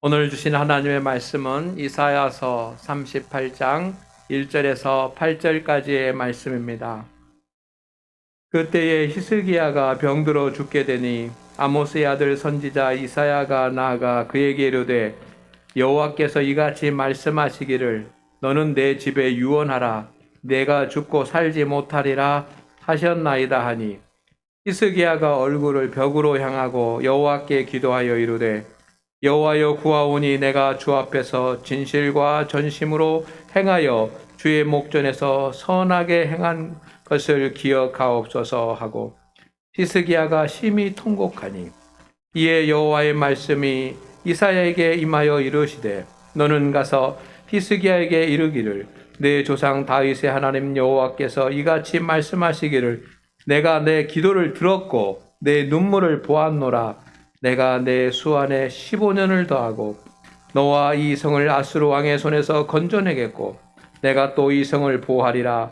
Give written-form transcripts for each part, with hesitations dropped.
오늘 주신 하나님의 말씀은 이사야서 38장 1절에서 8절까지의 말씀입니다. 그때에 히스기야가 병들어 죽게 되니 아모스의 아들 선지자 이사야가 나아가 그에게 이르되 여호와께서 이같이 말씀하시기를 너는 내 집에 유언하라 내가 죽고 살지 못하리라 하셨나이다 하니 히스기야가 얼굴을 벽으로 향하고 여호와께 기도하여 이르되 여호와여 구하오니 내가 주 앞에서 진실과 전심으로 행하여 주의 목전에서 선하게 행한 것을 기억하옵소서 하고 히스기야가 심히 통곡하니 이에 여호와의 말씀이 이사야에게 임하여 이르시되 너는 가서 히스기야에게 이르기를 내 조상 다윗의 하나님 여호와께서 이같이 말씀하시기를 내가 내 기도를 들었고 내 눈물을 보았노라 내가 내 수 안에 15년을 더하고 너와 이 성을 아수르 왕의 손에서 건져내겠고 내가 또 이 성을 보호하리라.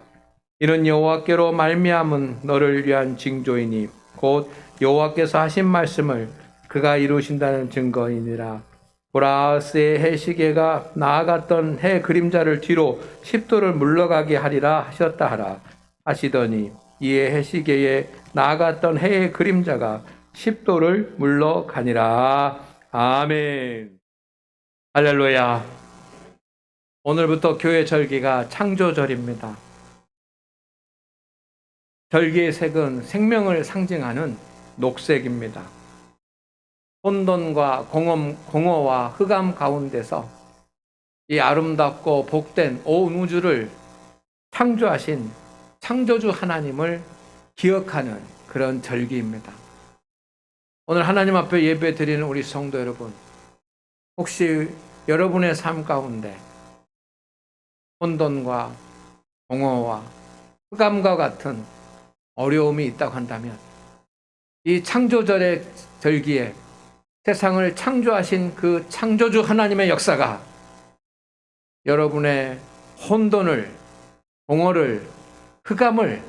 이는 여호와께로 말미암은 너를 위한 징조이니 곧 여호와께서 하신 말씀을 그가 이루신다는 증거이니라. 보라 아하스의 해 시계가 나아갔던 해 그림자를 뒤로 10도를 물러가게 하리라 하셨다 하라 하시더니 이에 해 시계에 나아갔던 해의 그림자가 10도를 물러가니라. 아멘. 할렐루야. 오늘부터 교회 절기가 창조절입니다. 절기의 색은 생명을 상징하는 녹색입니다. 혼돈과 공허와 흑암 가운데서 이 아름답고 복된 온 우주를 창조하신 창조주 하나님을 기억하는 그런 절기입니다. 오늘 하나님 앞에 예배 드리는 우리 성도 여러분, 혹시 여러분의 삶 가운데 혼돈과 공허와 흑암과 같은 어려움이 있다고 한다면 이 창조절의 절기에 세상을 창조하신 그 창조주 하나님의 역사가 여러분의 혼돈을, 공허를, 흑암을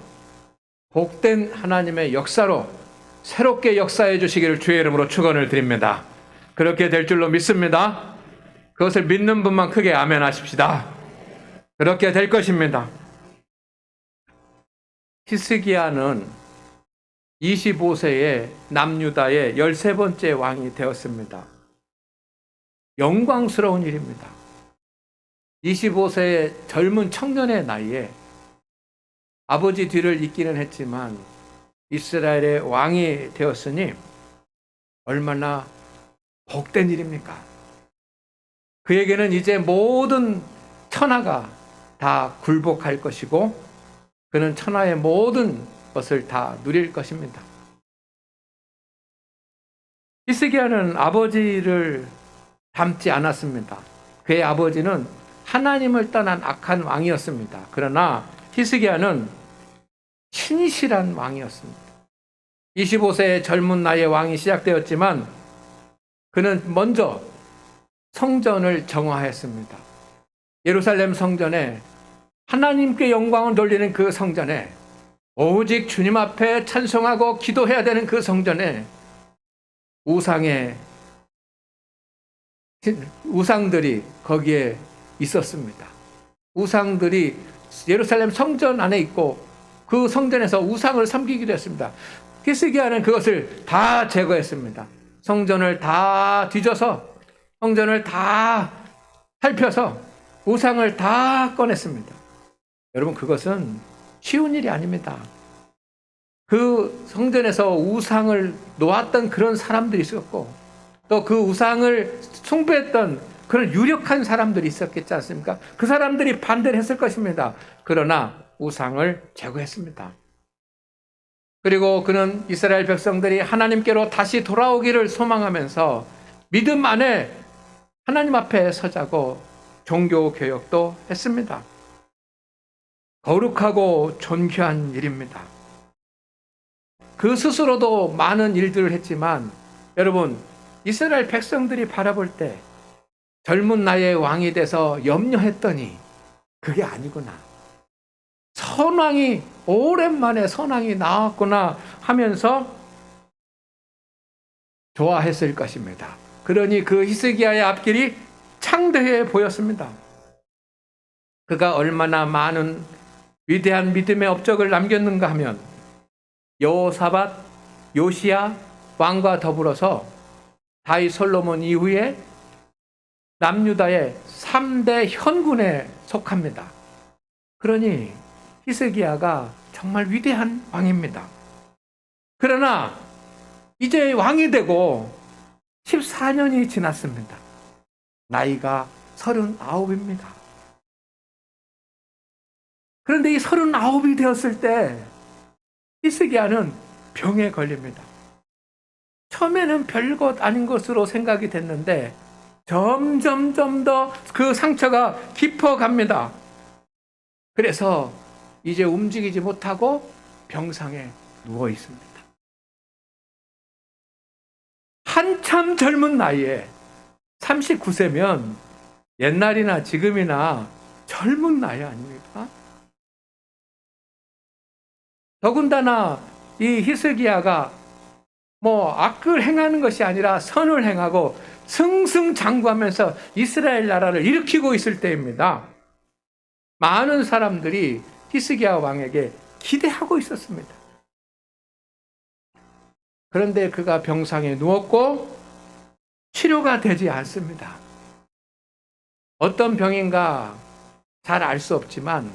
복된 하나님의 역사로 새롭게 역사해 주시기를 주의 이름으로 축원을 드립니다. 그렇게 될 줄로 믿습니다. 그것을 믿는 분만 크게 아멘 하십시다. 그렇게 될 것입니다. 히스기야는 25세에 남유다의 13번째 왕이 되었습니다. 영광스러운 일입니다. 25세의 젊은 청년의 나이에 아버지 뒤를 잇기는 했지만 이스라엘의 왕이 되었으니 얼마나 복된 일입니까? 그에게는 이제 모든 천하가 다 굴복할 것이고 그는 천하의 모든 것을 다 누릴 것입니다. 히스기야는 아버지를 닮지 않았습니다. 그의 아버지는 하나님을 떠난 악한 왕이었습니다. 그러나 히스기야는 신실한 왕이었습니다. 25세의 젊은 나이에 왕이 시작되었지만 그는 먼저 성전을 정화했습니다. 예루살렘 성전에 하나님께 영광을 돌리는 그 성전에 오직 주님 앞에 찬송하고 기도해야 되는 그 성전에 우상들이 거기에 있었습니다. 우상들이 예루살렘 성전 안에 있고 그 성전에서 우상을 섬기기도 했습니다. 히스기야는 그것을 다 제거했습니다. 성전을 다 뒤져서 성전을 다 살펴서 우상을 다 꺼냈습니다. 여러분 그것은 쉬운 일이 아닙니다. 그 성전에서 우상을 놓았던 그런 사람들이 있었고 또 그 우상을 숭배했던 그런 유력한 사람들이 있었겠지 않습니까? 그 사람들이 반대를 했을 것입니다. 그러나 우상을 제거했습니다. 그리고 그는 이스라엘 백성들이 하나님께로 다시 돌아오기를 소망하면서 믿음 안에 하나님 앞에 서자고 종교 교역도 했습니다. 거룩하고 존귀한 일입니다. 그 스스로도 많은 일들을 했지만 여러분 이스라엘 백성들이 바라볼 때 젊은 나이에 왕이 돼서 염려했더니 그게 아니구나. 선왕이 오랜만에 선왕이 나왔구나 하면서 좋아했을 것입니다. 그러니 그 히스기야의 앞길이 창대해 보였습니다. 그가 얼마나 많은 위대한 믿음의 업적을 남겼는가 하면 여호사밧, 요시야 왕과 더불어서 다윗 솔로몬 이후에 남유다의 3대 현군에 속합니다. 그러니 히스기야가 정말 위대한 왕입니다. 그러나 이제 왕이 되고 14년이 지났습니다. 나이가 39입니다. 그런데 이 39이 되었을 때 히스기야는 병에 걸립니다. 처음에는 별것 아닌 것으로 생각이 됐는데 점점 더 그 상처가 깊어갑니다. 그래서 이제 움직이지 못하고 병상에 누워 있습니다. 한참 젊은 나이에 39세면 옛날이나 지금이나 젊은 나이 아닙니까? 더군다나 이 히스기야가 악을 행하는 것이 아니라 선을 행하고 승승장구하면서 이스라엘 나라를 일으키고 있을 때입니다. 많은 사람들이 히스기야 왕에게 기대하고 있었습니다. 그런데 그가 병상에 누웠고 치료가 되지 않습니다. 어떤 병인가 잘 알 수 없지만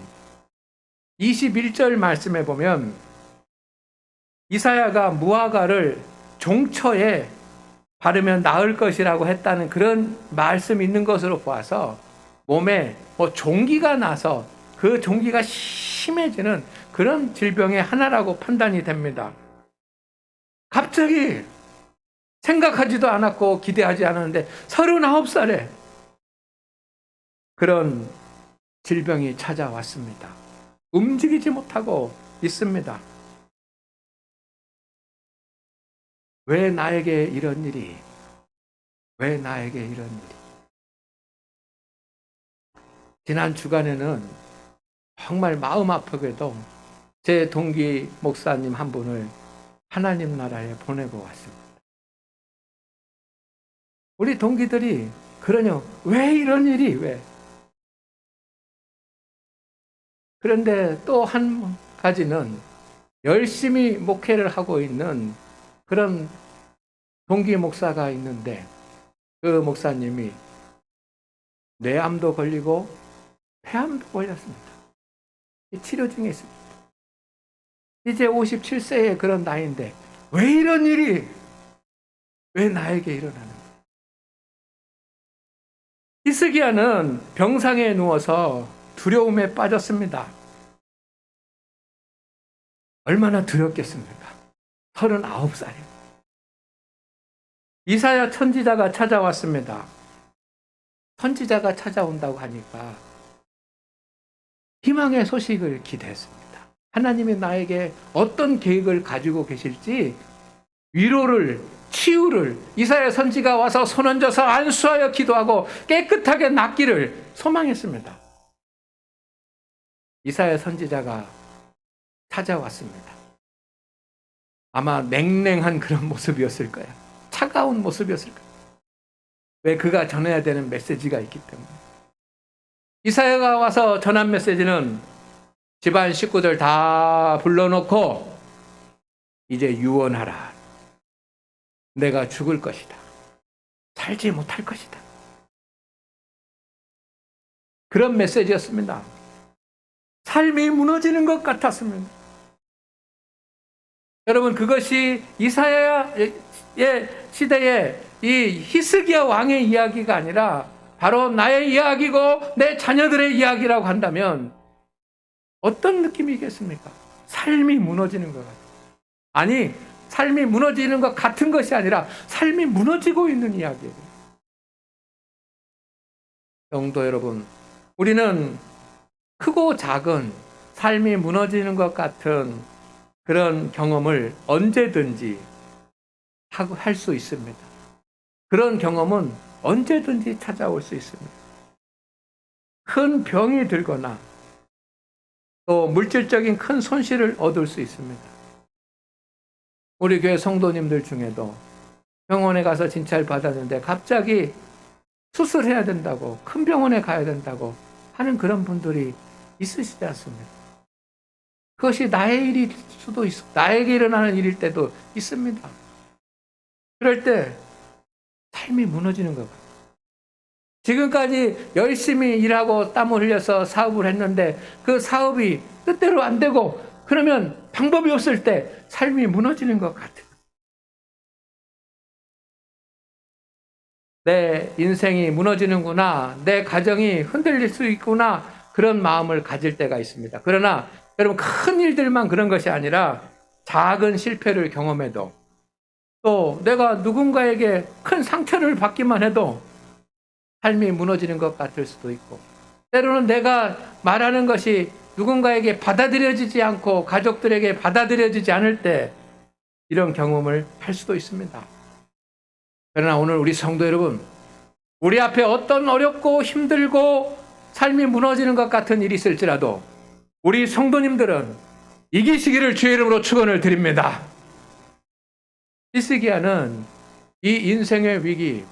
21절 말씀에 보면 이사야가 무화과를 종처에 바르면 나을 것이라고 했다는 그런 말씀이 있는 것으로 보아서 몸에 종기가 나서 그 종기가 심해지는 그런 질병의 하나라고 판단이 됩니다. 갑자기 생각하지도 않았고 기대하지 않았는데 39살에 그런 질병이 찾아왔습니다. 움직이지 못하고 있습니다. 왜 나에게 이런 일이? 왜 나에게 이런 일이? 지난 주간에는 정말 마음 아프게도 제 동기 목사님 한 분을 하나님 나라에 보내고 왔습니다. 우리 동기들이 그러냐, 왜 이런 일이 왜? 그런데 또 한 가지는 열심히 목회를 하고 있는 그런 동기 목사가 있는데 그 목사님이 뇌암도 걸리고 폐암도 걸렸습니다. 치료 중에 있습니다. 이제 57세의 그런 나이인데 왜 이런 일이 왜 나에게 일어나는 거예요? 히스기야는 병상에 누워서 두려움에 빠졌습니다. 얼마나 두렵겠습니까? 39살이에요. 이사야 선지자가 찾아왔습니다. 선지자가 찾아온다고 하니까 희망의 소식을 기대했습니다. 하나님이 나에게 어떤 계획을 가지고 계실지 위로를, 치유를 이사야 선지가 와서 손 얹어서 안수하여 기도하고 깨끗하게 낫기를 소망했습니다. 이사야 선지자가 찾아왔습니다. 아마 냉랭한 그런 모습이었을 거예요. 차가운 모습이었을 거예요. 왜 그가 전해야 되는 메시지가 있기 때문에. 이사야가 와서 전한 메시지는 집안 식구들 다 불러놓고 이제 유언하라. 내가 죽을 것이다. 살지 못할 것이다. 그런 메시지였습니다. 삶이 무너지는 것 같았습니다. 여러분, 그것이 이사야의 시대에 이 히스기야 왕의 이야기가 아니라 바로 나의 이야기고 내 자녀들의 이야기라고 한다면 어떤 느낌이겠습니까? 삶이 무너지는 것 같아요. 아니, 삶이 무너지는 것 같은 것이 아니라 삶이 무너지고 있는 이야기예요. 성도 여러분, 우리는 크고 작은 삶이 무너지는 것 같은 그런 경험을 언제든지 할 수 있습니다. 그런 경험은 언제든지 찾아올 수 있습니다. 큰 병이 들거나 또 물질적인 큰 손실을 얻을 수 있습니다. 우리 교회 성도님들 중에도 병원에 가서 진찰 받았는데 갑자기 수술해야 된다고, 큰 병원에 가야 된다고 하는 그런 분들이 있으시지 않습니까? 그것이 나의 일일 수도 있어. 나에게 일어나는 일일 때도 있습니다. 그럴 때 삶이 무너지는 것 같아요. 지금까지 열심히 일하고 땀을 흘려서 사업을 했는데 그 사업이 뜻대로 안 되고 그러면 방법이 없을 때 삶이 무너지는 것 같아요. 내 인생이 무너지는구나, 내 가정이 흔들릴 수 있구나, 그런 마음을 가질 때가 있습니다. 그러나 여러분, 큰 일들만 그런 것이 아니라 작은 실패를 경험해도, 또 내가 누군가에게 큰 상처를 받기만 해도 삶이 무너지는 것 같을 수도 있고, 때로는 내가 말하는 것이 누군가에게 받아들여지지 않고 가족들에게 받아들여지지 않을 때 이런 경험을 할 수도 있습니다. 그러나 오늘 우리 성도 여러분, 우리 앞에 어떤 어렵고 힘들고 삶이 무너지는 것 같은 일이 있을지라도 우리 성도님들은 이기시기를 주의 이름으로 축원을 드립니다. 히스기야는 이 인생의 위기,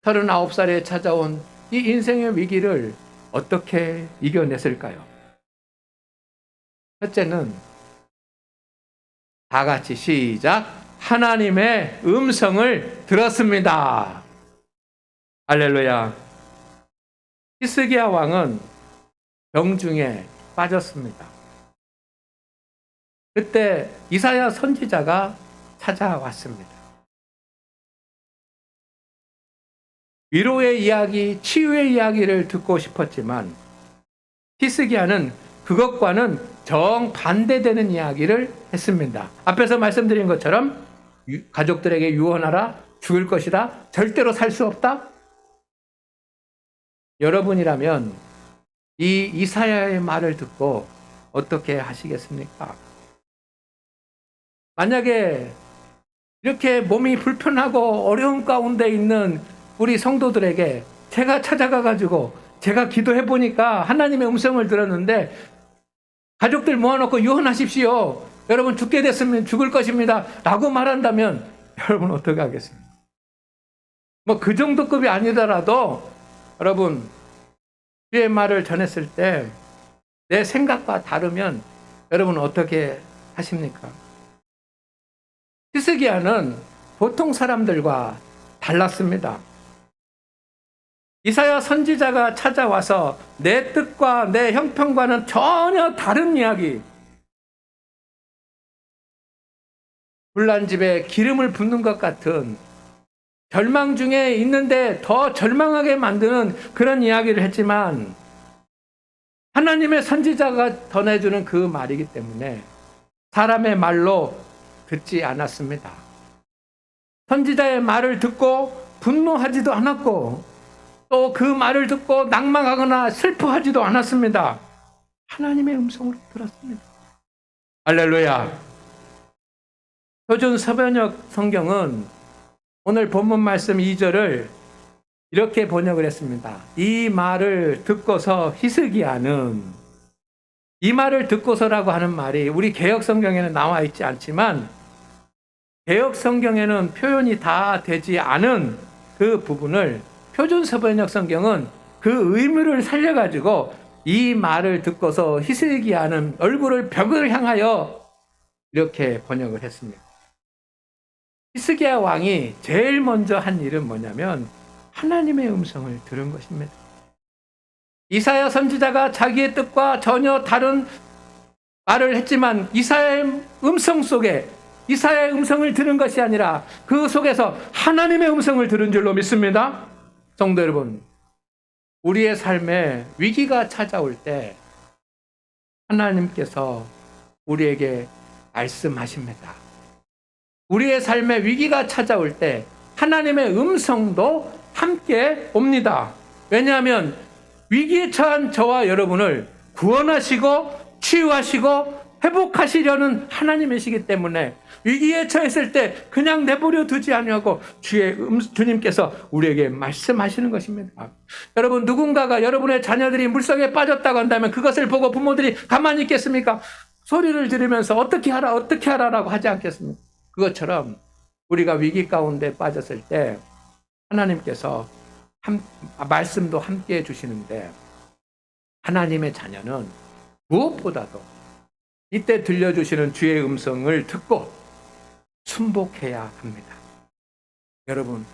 39살에 찾아온 이 인생의 위기를 어떻게 이겨냈을까요? 첫째는 다 같이 시작. 하나님의 음성을 들었습니다. 할렐루야. 히스기야 왕은 병중에 빠졌습니다. 그때 이사야 선지자가 찾아왔습니다. 위로의 이야기, 치유의 이야기를 듣고 싶었지만 히스기야는 그것과는 정반대되는 이야기를 했습니다. 앞에서 말씀드린 것처럼 가족들에게 유언하라, 죽을 것이다, 절대로 살 수 없다. 여러분이라면 이 이사야의 말을 듣고 어떻게 하시겠습니까? 만약에 이렇게 몸이 불편하고 어려운 가운데 있는 우리 성도들에게 제가 찾아가가지고 제가 기도해 보니까 하나님의 음성을 들었는데 가족들 모아놓고 유언하십시오. 여러분 죽게 됐으면 죽을 것입니다. 라고 말한다면 여러분 어떻게 하겠습니까? 뭐 그 정도급이 아니더라도 여러분 주의 말을 전했을 때 내 생각과 다르면 여러분 어떻게 하십니까? 히스기야는 보통 사람들과 달랐습니다. 이사야 선지자가 찾아와서 내 뜻과 내 형편과는 전혀 다른 이야기, 불난 집에 기름을 붓는 것 같은 절망 중에 있는데 더 절망하게 만드는 그런 이야기를 했지만 하나님의 선지자가 전해주는 그 말이기 때문에 사람의 말로 듣지 않았습니다. 선지자의 말을 듣고 분노하지도 않았고 또 그 말을 듣고 낭망하거나 슬퍼하지도 않았습니다. 하나님의 음성으로 들었습니다. 할렐루야. 표준 서번역 성경은 오늘 본문 말씀 2절을 이렇게 번역을 했습니다. 이 말을 듣고서 히스기야는, 이 말을 듣고서라고 하는 말이 우리 개역 성경에는 나와 있지 않지만 개역 성경에는 표현이 다 되지 않은 그 부분을 표준 서번역 성경은 그 의미를 살려가지고 이 말을 듣고서 히스기야는 얼굴을 벽을 향하여 이렇게 번역을 했습니다. 히스기야 왕이 제일 먼저 한 일은 뭐냐면 하나님의 음성을 들은 것입니다. 이사야 선지자가 자기의 뜻과 전혀 다른 말을 했지만 이사야의 음성 속에 이사야의 음성을 들은 것이 아니라 그 속에서 하나님의 음성을 들은 줄로 믿습니다. 성도 여러분, 우리의 삶에 위기가 찾아올 때 하나님께서 우리에게 말씀하십니다. 우리의 삶에 위기가 찾아올 때 하나님의 음성도 함께 옵니다. 왜냐하면 위기에 처한 저와 여러분을 구원하시고 치유하시고 회복하시려는 하나님이시기 때문에 위기에 처했을 때 그냥 내버려 두지 아니하고 주님께서 우리에게 말씀하시는 것입니다. 여러분, 누군가가 여러분의 자녀들이 물속에 빠졌다고 한다면 그것을 보고 부모들이 가만히 있겠습니까? 소리를 지르면서 어떻게 하라라고 하지 않겠습니까? 그것처럼 우리가 위기 가운데 빠졌을 때 하나님께서 말씀도 함께 해주시는데, 하나님의 자녀는 무엇보다도 이때 들려주시는 주의 음성을 듣고 순복해야 합니다. 여러분,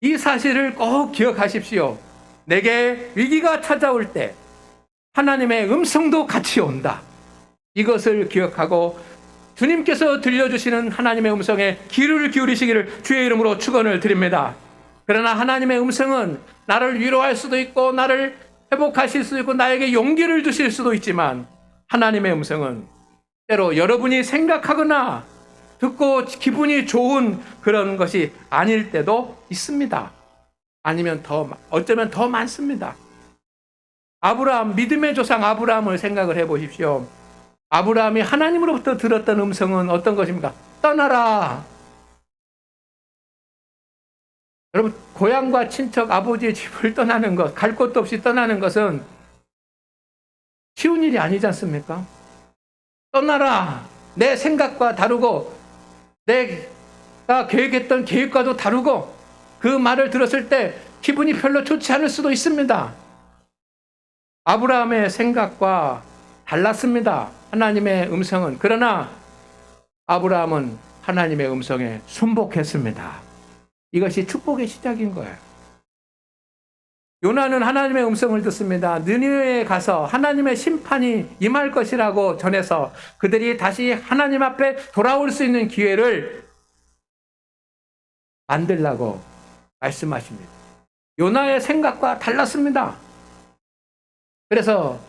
이 사실을 꼭 기억하십시오. 내게 위기가 찾아올 때 하나님의 음성도 같이 온다. 이것을 기억하고 주님께서 들려주시는 하나님의 음성에 귀를 기울이시기를 주의 이름으로 축원을 드립니다. 그러나 하나님의 음성은 나를 위로할 수도 있고 나를 회복하실 수도 있고 나에게 용기를 주실 수도 있지만, 하나님의 음성은 때로 여러분이 생각하거나 듣고 기분이 좋은 그런 것이 아닐 때도 있습니다. 아니면 어쩌면 더 많습니다. 아브라함, 믿음의 조상 아브라함을 생각을 해보십시오. 아브라함이 하나님으로부터 들었던 음성은 어떤 것입니까? 떠나라. 여러분, 고향과 친척, 아버지의 집을 떠나는 것, 갈 곳도 없이 떠나는 것은 쉬운 일이 아니지 않습니까? 떠나라. 내 생각과 다르고 내가 계획했던 계획과도 다르고, 그 말을 들었을 때 기분이 별로 좋지 않을 수도 있습니다. 아브라함의 생각과 달랐습니다. 하나님의 음성은. 그러나 아브라함은 하나님의 음성에 순복했습니다. 이것이 축복의 시작인 거예요. 요나는 하나님의 음성을 듣습니다. 느니웨에 가서 하나님의 심판이 임할 것이라고 전해서 그들이 다시 하나님 앞에 돌아올 수 있는 기회를 만들라고 말씀하십니다. 요나의 생각과 달랐습니다. 그래서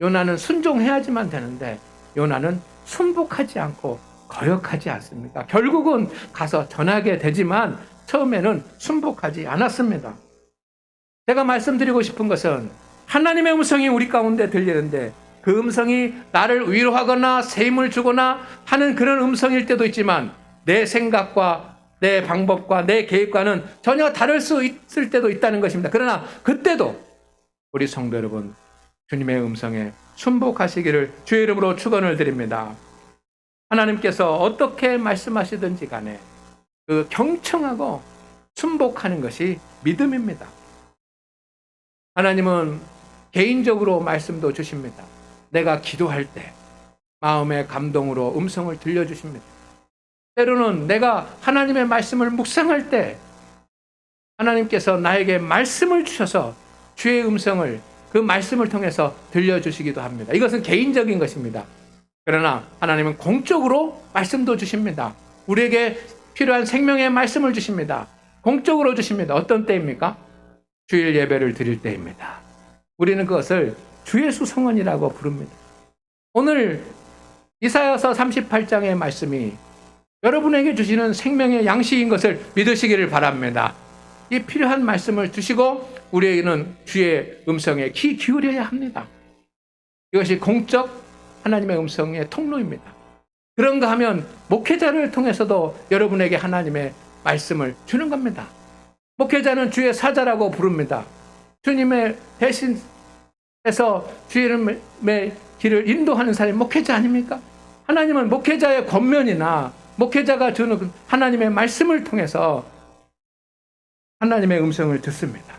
요나는 순종해야지만 되는데 요나는 순복하지 않고 거역하지 않습니까? 결국은 가서 전하게 되지만 처음에는 순복하지 않았습니다. 제가 말씀드리고 싶은 것은, 하나님의 음성이 우리 가운데 들리는데 그 음성이 나를 위로하거나 새 힘을 주거나 하는 그런 음성일 때도 있지만, 내 생각과 내 방법과 내 계획과는 전혀 다를 수 있을 때도 있다는 것입니다. 그러나 그때도 우리 성도 여러분, 주님의 음성에 순복하시기를 주의 이름으로 축원을 드립니다. 하나님께서 어떻게 말씀하시든지 간에 그 경청하고 순복하는 것이 믿음입니다. 하나님은 개인적으로 말씀도 주십니다. 내가 기도할 때 마음의 감동으로 음성을 들려주십니다. 때로는 내가 하나님의 말씀을 묵상할 때 하나님께서 나에게 말씀을 주셔서 주의 음성을 그 말씀을 통해서 들려주시기도 합니다. 이것은 개인적인 것입니다. 그러나 하나님은 공적으로 말씀도 주십니다. 우리에게 필요한 생명의 말씀을 주십니다. 공적으로 주십니다. 어떤 때입니까? 주일 예배를 드릴 때입니다. 우리는 그것을 주의 수성언이라고 부릅니다. 오늘 이사야서 38장의 말씀이 여러분에게 주시는 생명의 양식인 것을 믿으시기를 바랍니다. 이 필요한 말씀을 주시고 우리에게는 주의 음성에 귀 기울여야 합니다. 이것이 공적 하나님의 음성의 통로입니다. 그런가 하면 목회자를 통해서도 여러분에게 하나님의 말씀을 주는 겁니다. 목회자는 주의 사자라고 부릅니다. 주님의 대신해서 주의 이름의 길을 인도하는 사람이 목회자 아닙니까? 하나님은 목회자의 권면이나 목회자가 주는 하나님의 말씀을 통해서 하나님의 음성을 듣습니다.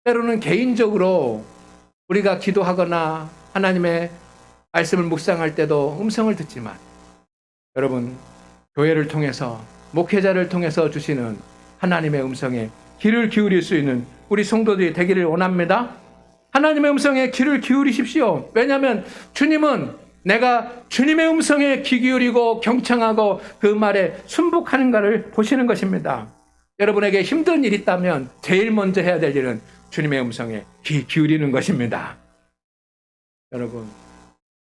때로는 개인적으로 우리가 기도하거나 하나님의 말씀을 묵상할 때도 음성을 듣지만, 여러분, 교회를 통해서 목회자를 통해서 주시는 하나님의 음성에 귀를 기울일 수 있는 우리 성도들이 되기를 원합니다. 하나님의 음성에 귀를 기울이십시오. 왜냐하면 주님은 내가 주님의 음성에 귀 기울이고 경청하고 그 말에 순복하는가를 보시는 것입니다. 여러분에게 힘든 일이 있다면 제일 먼저 해야 될 일은 주님의 음성에 귀 기울이는 것입니다.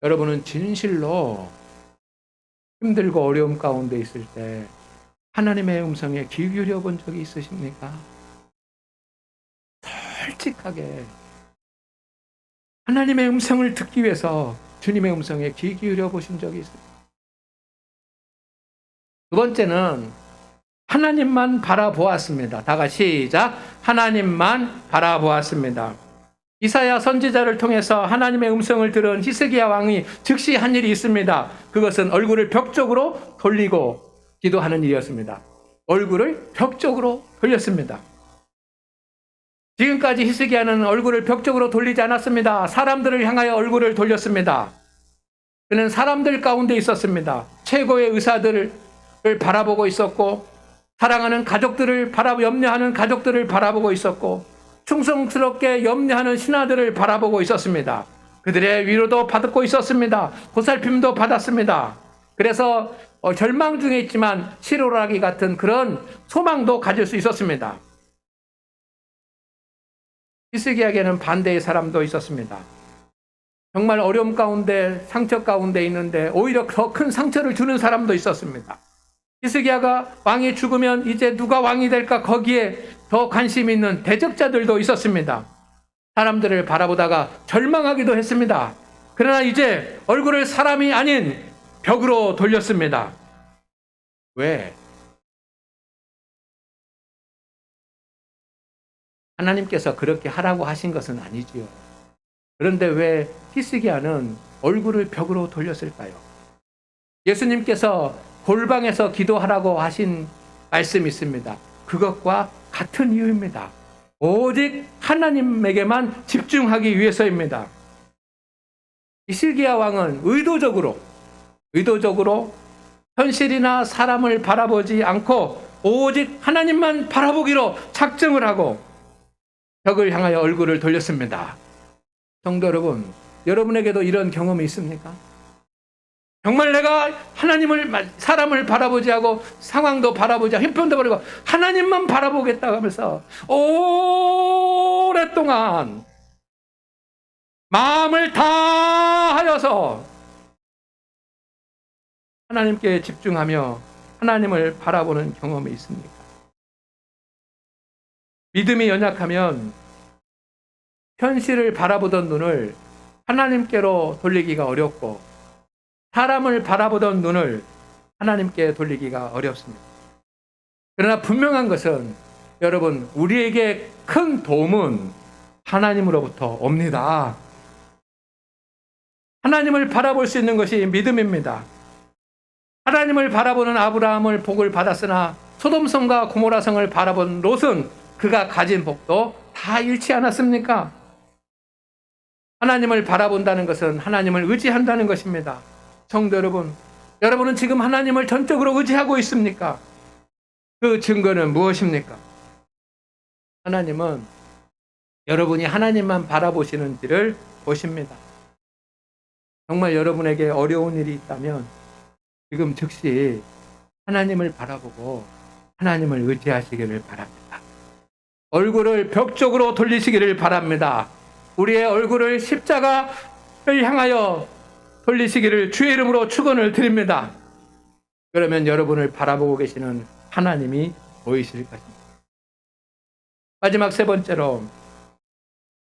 여러분은 진실로 힘들고 어려움 가운데 있을 때 하나님의 음성에 귀 기울여 본 적이 있으십니까? 솔직하게 하나님의 음성을 듣기 위해서 주님의 음성에 귀 기울여 보신 적이 있습니까? 두 번째는 하나님만 바라보았습니다. 다 같이 시작. 하나님만 바라보았습니다. 이사야 선지자를 통해서 하나님의 음성을 들은 히스기야 왕이 즉시 한 일이 있습니다. 그것은 얼굴을 벽 쪽으로 돌리고 기도하는 일이었습니다. 얼굴을 벽 쪽으로 돌렸습니다. 지금까지 히스기야는 얼굴을 벽 쪽으로 돌리지 않았습니다. 사람들을 향하여 얼굴을 돌렸습니다. 그는 사람들 가운데 있었습니다. 최고의 의사들을 바라보고 있었고, 사랑하는 가족들을 염려하는 가족들을 바라보고 있었고, 충성스럽게 염려하는 신하들을 바라보고 있었습니다. 그들의 위로도 받고 있었습니다. 보살핌도 받았습니다. 그래서 절망 중에 있지만 시로라기 같은 그런 소망도 가질 수 있었습니다. 히스기야에게는 반대의 사람도 있었습니다. 정말 어려움 가운데, 상처 가운데 있는데 오히려 더 큰 상처를 주는 사람도 있었습니다. 히스기야가 왕이 죽으면 이제 누가 왕이 될까, 거기에 더 관심 있는 대적자들도 있었습니다. 사람들을 바라보다가 절망하기도 했습니다. 그러나 이제 얼굴을 사람이 아닌 벽으로 돌렸습니다. 왜? 하나님께서 그렇게 하라고 하신 것은 아니지요. 그런데 왜 히스기야는 얼굴을 벽으로 돌렸을까요? 예수님께서 골방에서 기도하라고 하신 말씀이 있습니다. 그것과 같은 이유입니다. 오직 하나님에게만 집중하기 위해서입니다. 히스기야 왕은 의도적으로 현실이나 사람을 바라보지 않고 오직 하나님만 바라보기로 작정을 하고 벽을 향하여 얼굴을 돌렸습니다. 성도 여러분, 여러분에게도 이런 경험이 있습니까? 정말 내가 사람을 바라보지 하고 상황도 바라보지 하고 형편도 버리고 하나님만 바라보겠다고 하면서 오랫동안 마음을 다하여서 하나님께 집중하며 하나님을 바라보는 경험이 있습니까? 믿음이 연약하면 현실을 바라보던 눈을 하나님께로 돌리기가 어렵고 사람을 바라보던 눈을 하나님께 돌리기가 어렵습니다. 그러나 분명한 것은 여러분, 우리에게 큰 도움은 하나님으로부터 옵니다. 하나님을 바라볼 수 있는 것이 믿음입니다. 하나님을 바라보는 아브라함을 복을 받았으나 소돔성과 고모라성을 바라본 롯은 그가 가진 복도 다 잃지 않았습니까? 하나님을 바라본다는 것은 하나님을 의지한다는 것입니다. 성도 여러분, 여러분은 지금 하나님을 전적으로 의지하고 있습니까? 그 증거는 무엇입니까? 하나님은 여러분이 하나님만 바라보시는지를 보십니다. 정말 여러분에게 어려운 일이 있다면 지금 즉시 하나님을 바라보고 하나님을 의지하시기를 바랍니다. 얼굴을 벽 쪽으로 돌리시기를 바랍니다. 우리의 얼굴을 십자가를 향하여 돌리시기를 주의 이름으로 축원을 드립니다. 그러면 여러분을 바라보고 계시는 하나님이 보이실 것입니다. 마지막 세 번째로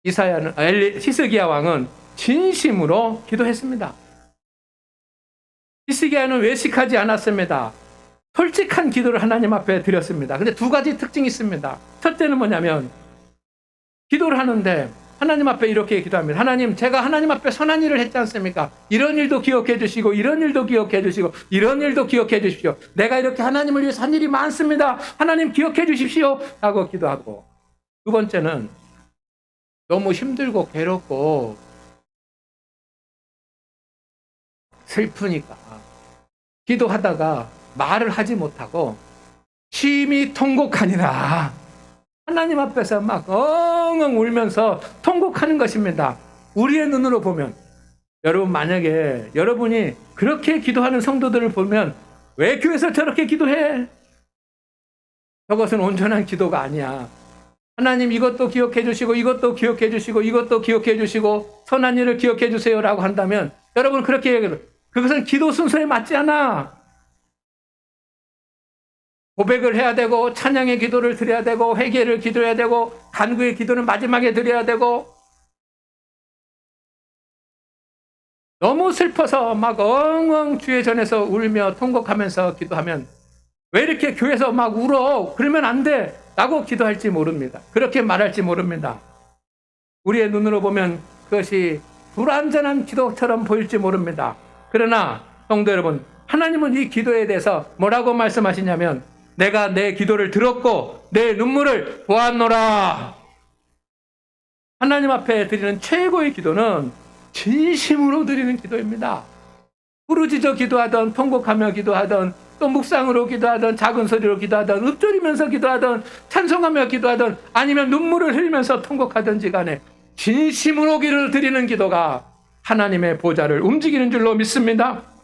히스기야 왕은 진심으로 기도했습니다. 히스기야는 외식하지 않았습니다. 솔직한 기도를 하나님 앞에 드렸습니다. 근데 두 가지 특징이 있습니다. 첫째는 뭐냐면 기도를 하는데 하나님 앞에 이렇게 기도합니다. 하나님, 제가 하나님 앞에 선한 일을 했지 않습니까? 이런 일도 기억해 주시고 이런 일도 기억해 주시고 이런 일도 기억해 주십시오. 내가 이렇게 하나님을 위해서 한 일이 많습니다. 하나님 기억해 주십시오 하고 기도하고, 두 번째는 너무 힘들고 괴롭고 슬프니까 기도하다가 말을 하지 못하고 심히 통곡하니라. 하나님 앞에서 막 엉엉 울면서 통곡하는 것입니다. 우리의 눈으로 보면, 여러분 만약에 여러분이 그렇게 기도하는 성도들을 보면 왜 교회에서 저렇게 기도해? 저것은 온전한 기도가 아니야. 하나님 이것도 기억해 주시고 이것도 기억해 주시고 이것도 기억해 주시고 선한 일을 기억해 주세요라고 한다면 여러분 그렇게 얘기해요. 그것은 기도 순서에 맞지 않아. 고백을 해야 되고 찬양의 기도를 드려야 되고 회개를 기도해야 되고 간구의 기도는 마지막에 드려야 되고, 너무 슬퍼서 막 엉엉 주의 전에서 울며 통곡하면서 기도하면 왜 이렇게 교회에서 막 울어? 그러면 안 돼 라고 기도할지 모릅니다. 그렇게 말할지 모릅니다. 우리의 눈으로 보면 그것이 불완전한 기도처럼 보일지 모릅니다. 그러나 성도 여러분, 하나님은 이 기도에 대해서 뭐라고 말씀하시냐면 내가 내 기도를 들었고 내 눈물을 보았노라. 하나님 앞에 드리는 최고의 기도는 진심으로 드리는 기도입니다. 부르짖어 기도하던, 통곡하며 기도하던, 또 묵상으로 기도하던, 작은 소리로 기도하던, 읊조리면서 기도하던, 찬송하며 기도하던, 아니면 눈물을 흘리면서 통곡하든지 간에 진심으로 기도를 드리는 기도가 하나님의 보좌를 움직이는 줄로 믿습니다.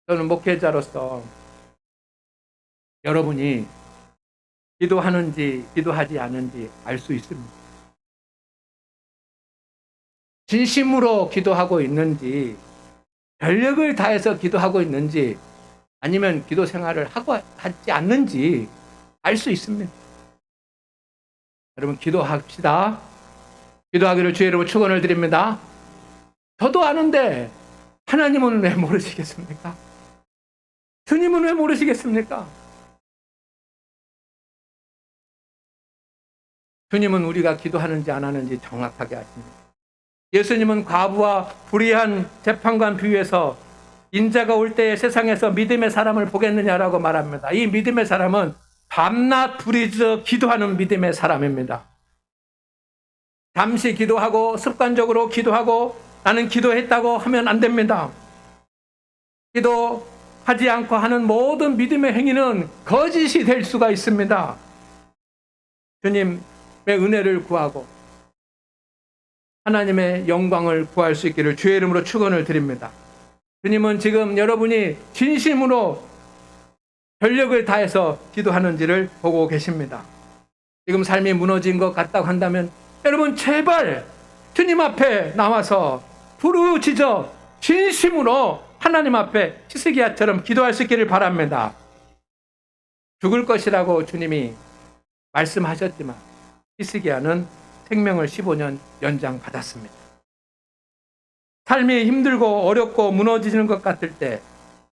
저는 목회자로서 여러분이 기도하는지 기도하지 않은지 알 수 있습니다. 진심으로 기도하고 있는지, 전력을 다해서 기도하고 있는지, 아니면 기도 생활을 하지 않는지 알 수 있습니다. 여러분 기도합시다. 기도하기를 주의 이름으로 축원을 드립니다. 저도 아는데 하나님은 왜 모르시겠습니까? 주님은 왜 모르시겠습니까? 주님은 우리가 기도하는지 안 하는지 정확하게 아십니다. 예수님은 과부와 불의한 재판관 비유에서 인자가 올 때에 세상에서 믿음의 사람을 보겠느냐라고 말합니다. 이 믿음의 사람은 밤낮 부르짖어 기도하는 믿음의 사람입니다. 잠시 기도하고 습관적으로 기도하고 나는 기도했다고 하면 안 됩니다. 기도하지 않고 하는 모든 믿음의 행위는 거짓이 될 수가 있습니다. 주님의 은혜를 구하고 하나님의 영광을 구할 수 있기를 주의 이름으로 축원을 드립니다. 주님은 지금 여러분이 진심으로 전력을 다해서 기도하는지를 보고 계십니다. 지금 삶이 무너진 것 같다고 한다면 여러분 제발 주님 앞에 나와서 부르짖어 진심으로 하나님 앞에 히스기야처럼 기도할 수 있기를 바랍니다. 죽을 것이라고 주님이 말씀하셨지만 히스기야는 생명을 15년 연장받았습니다. 삶이 힘들고 어렵고 무너지는 것 같을 때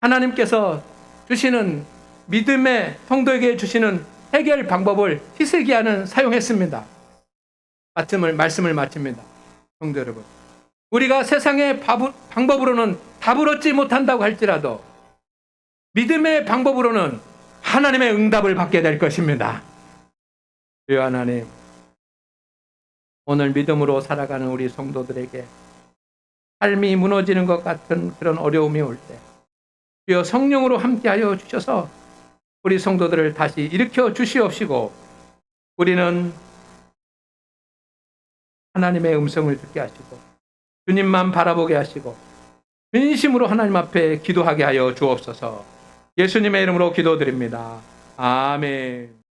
하나님께서 주시는 믿음의 성도에게 주시는 해결 방법을 히스기야는 사용했습니다. 말씀을 마칩니다. 성도 여러분, 우리가 세상의 방법으로는 답을 얻지 못한다고 할지라도 믿음의 방법으로는 하나님의 응답을 받게 될 것입니다. 주여 하나님, 오늘 믿음으로 살아가는 우리 성도들에게 삶이 무너지는 것 같은 그런 어려움이 올 때 주여 성령으로 함께하여 주셔서 우리 성도들을 다시 일으켜 주시옵시고 우리는 하나님의 음성을 듣게 하시고 주님만 바라보게 하시고 진심으로 하나님 앞에 기도하게 하여 주옵소서. 예수님의 이름으로 기도드립니다. 아멘.